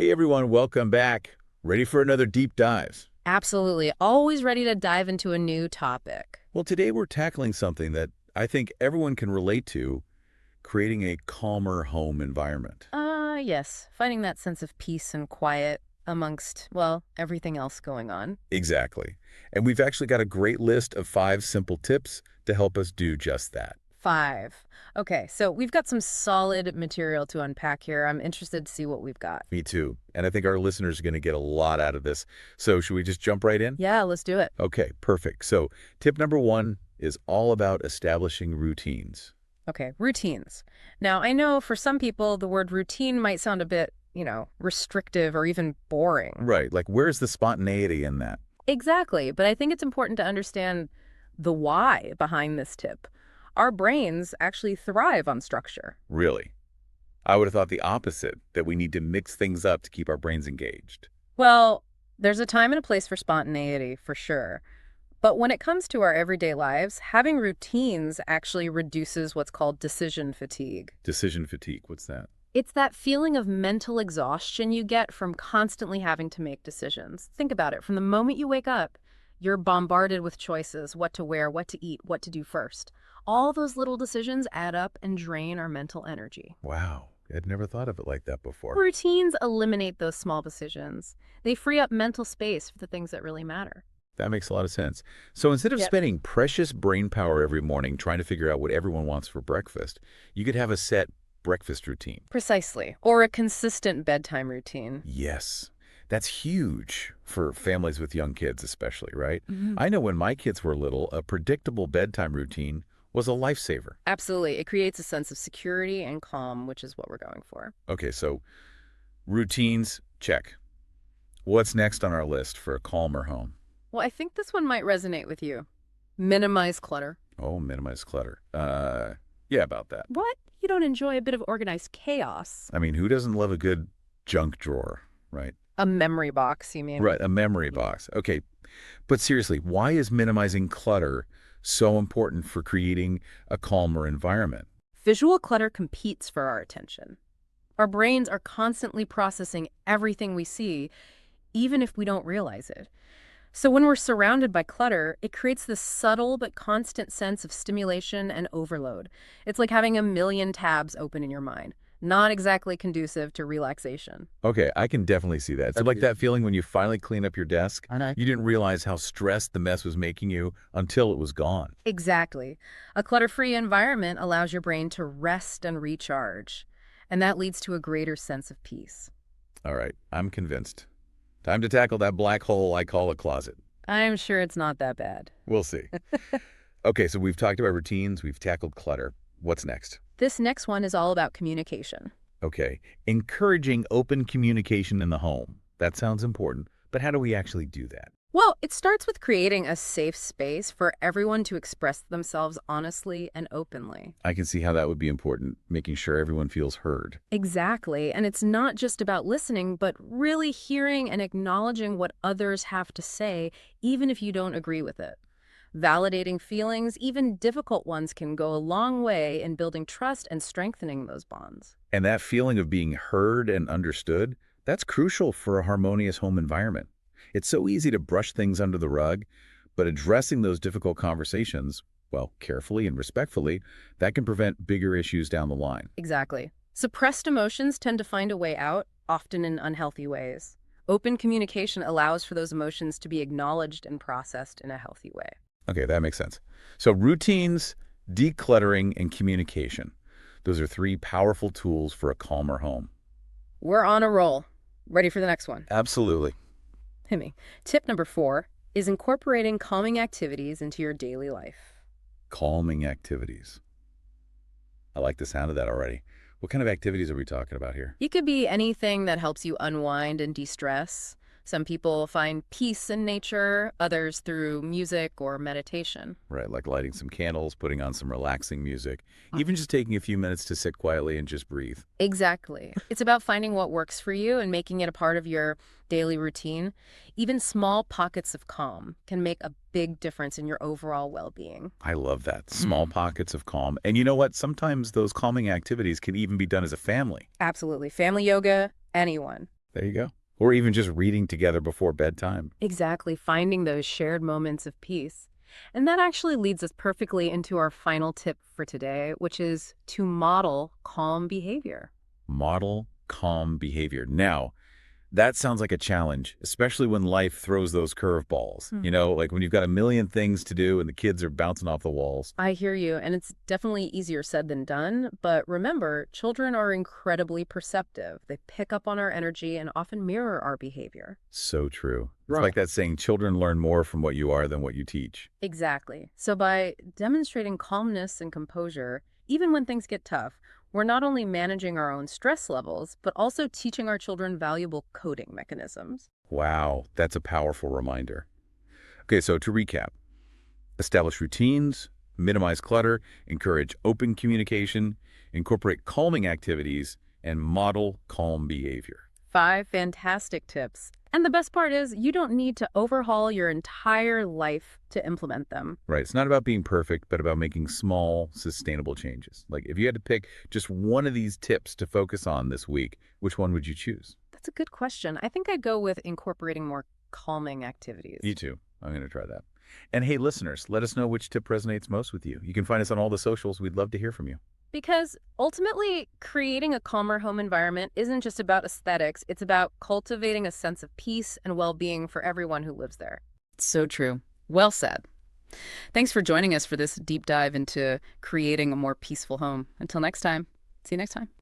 Hey everyone, welcome back. Ready for another deep dive? Absolutely. Always ready to dive into a new topic. Well, today we're tackling something that I think everyone can relate to, creating a calmer home environment. Yes. Finding that sense of peace and quiet amongst, well, everything else going on. Exactly. And we've actually got a great list of 5 simple tips to help us do just that. 5. Okay, so we've got some solid material to unpack here. I'm interested to see what we've got. Me too. And I think our listeners are going to get a lot out of this. So should we just jump right in? Yeah, let's do it. Okay, perfect. So tip number 1 is all about establishing routines. Okay, routines. Now, I know for some people, the word routine might sound a bit, restrictive or even boring. Right, like where's the spontaneity in that? Exactly, but I think it's important to understand the why behind this tip. Our brains actually thrive on structure. Really? I would have thought the opposite, that we need to mix things up to keep our brains engaged. Well, there's a time and a place for spontaneity, for sure. But when it comes to our everyday lives, having routines actually reduces what's called decision fatigue. Decision fatigue, what's that? It's that feeling of mental exhaustion you get from constantly having to make decisions. Think about it. From the moment you wake up, you're bombarded with choices, what to wear, what to eat, what to do first. All those little decisions add up and drain our mental energy. Wow, I'd never thought of it like that before. Routines eliminate those small decisions. They free up mental space for the things that really matter. That makes a lot of sense. So instead of Yep. spending precious brain power every morning trying to figure out what everyone wants for breakfast, you could have a set breakfast routine. Precisely. Or a consistent bedtime routine. Yes, that's huge for families with young kids especially, right? Mhm. I know when my kids were little, a predictable bedtime routine was a lifesaver. Absolutely. It creates a sense of security and calm, which is what we're going for. Okay, so routines, check. What's next on our list for a calmer home? Well, I think this one might resonate with you. Minimize clutter. Oh, minimize clutter. Yeah, about that. What? You don't enjoy a bit of organized chaos? I mean, who doesn't love a good junk drawer, right? A memory box, you mean? Right, a memory box. Okay, but seriously, why is minimizing clutter so important for creating a calmer environment? Visual clutter competes for our attention. Our brains are constantly processing everything we see, even if we don't realize it. So when we're surrounded by clutter, it creates this subtle but constant sense of stimulation and overload. It's like having a million tabs open in your mind. Not exactly conducive to relaxation. Okay, I can definitely see that. So like that feeling when you finally clean up your desk, I know. you didn't realize how stressed the mess was making you until it was gone. Exactly. A clutter-free environment allows your brain to rest and recharge, and that leads to a greater sense of peace. All right, I'm convinced. Time to tackle that black hole I call a closet. I'm sure it's not that bad. We'll see. Okay, so we've talked about routines, we've tackled clutter. What's next? This next one is all about communication. Okay, encouraging open communication in the home. That sounds important, but how do we actually do that? Well, it starts with creating a safe space for everyone to express themselves honestly and openly. I can see how that would be important, making sure everyone feels heard. Exactly. And it's not just about listening, but really hearing and acknowledging what others have to say, even if you don't agree with it. Validating feelings, even difficult ones, can go a long way in building trust and strengthening those bonds. And that feeling of being heard and understood, that's crucial for a harmonious home environment. It's so easy to brush things under the rug, but addressing those difficult conversations, well, carefully and respectfully, that can prevent bigger issues down the line. Exactly. Suppressed emotions tend to find a way out, often in unhealthy ways. Open communication allows for those emotions to be acknowledged and processed in a healthy way. Okay, that makes sense. So routines, decluttering, and communication. Those are 3 powerful tools for a calmer home. We're on a roll. Ready for the next one? Absolutely. Hit me. Tip number 4 is incorporating calming activities into your daily life. Calming activities. I like the sound of that already. What kind of activities are we talking about here? It could be anything that helps you unwind and de-stress. Some people find peace in nature, others through music or meditation. Right, like lighting some candles, putting on some relaxing music, even just taking a few minutes to sit quietly and just breathe. Exactly. It's about finding what works for you and making it a part of your daily routine. Even small pockets of calm can make a big difference in your overall well-being. I love that. Small pockets of calm. And you know what? Sometimes those calming activities can even be done as a family. Absolutely. Family yoga, anyone. There you go. Or even just reading together before bedtime. Exactly, finding those shared moments of peace. And that actually leads us perfectly into our final tip for today, which is to model calm behavior. Model calm behavior. Now, that sounds like a challenge, especially when life throws those curveballs. Hmm. Like when you've got a million things to do and the kids are bouncing off the walls. I hear you, and it's definitely easier said than done. But remember, children are incredibly perceptive. They pick up on our energy and often mirror our behavior. So true. It's Right. like that saying, children learn more from what you are than what you teach. Exactly. So by demonstrating calmness and composure, even when things get tough, we're not only managing our own stress levels, but also teaching our children valuable coping mechanisms. Wow, that's a powerful reminder. Okay, so to recap, establish routines, minimize clutter, encourage open communication, incorporate calming activities, and model calm behavior. 5 fantastic tips. And the best part is, you don't need to overhaul your entire life to implement them. Right. It's not about being perfect, but about making small, sustainable changes. Like if you had to pick just one of these tips to focus on this week, which one would you choose? That's a good question. I think I'd go with incorporating more calming activities. Me too. I'm going to try that. And hey, listeners, let us know which tip resonates most with you. You can find us on all the socials. We'd love to hear from you. Because ultimately, creating a calmer home environment isn't just about aesthetics, it's about cultivating a sense of peace and well being for everyone who lives there. So true. Well said. Thanks for joining us for this deep dive into creating a more peaceful home. Until next time, see you next time.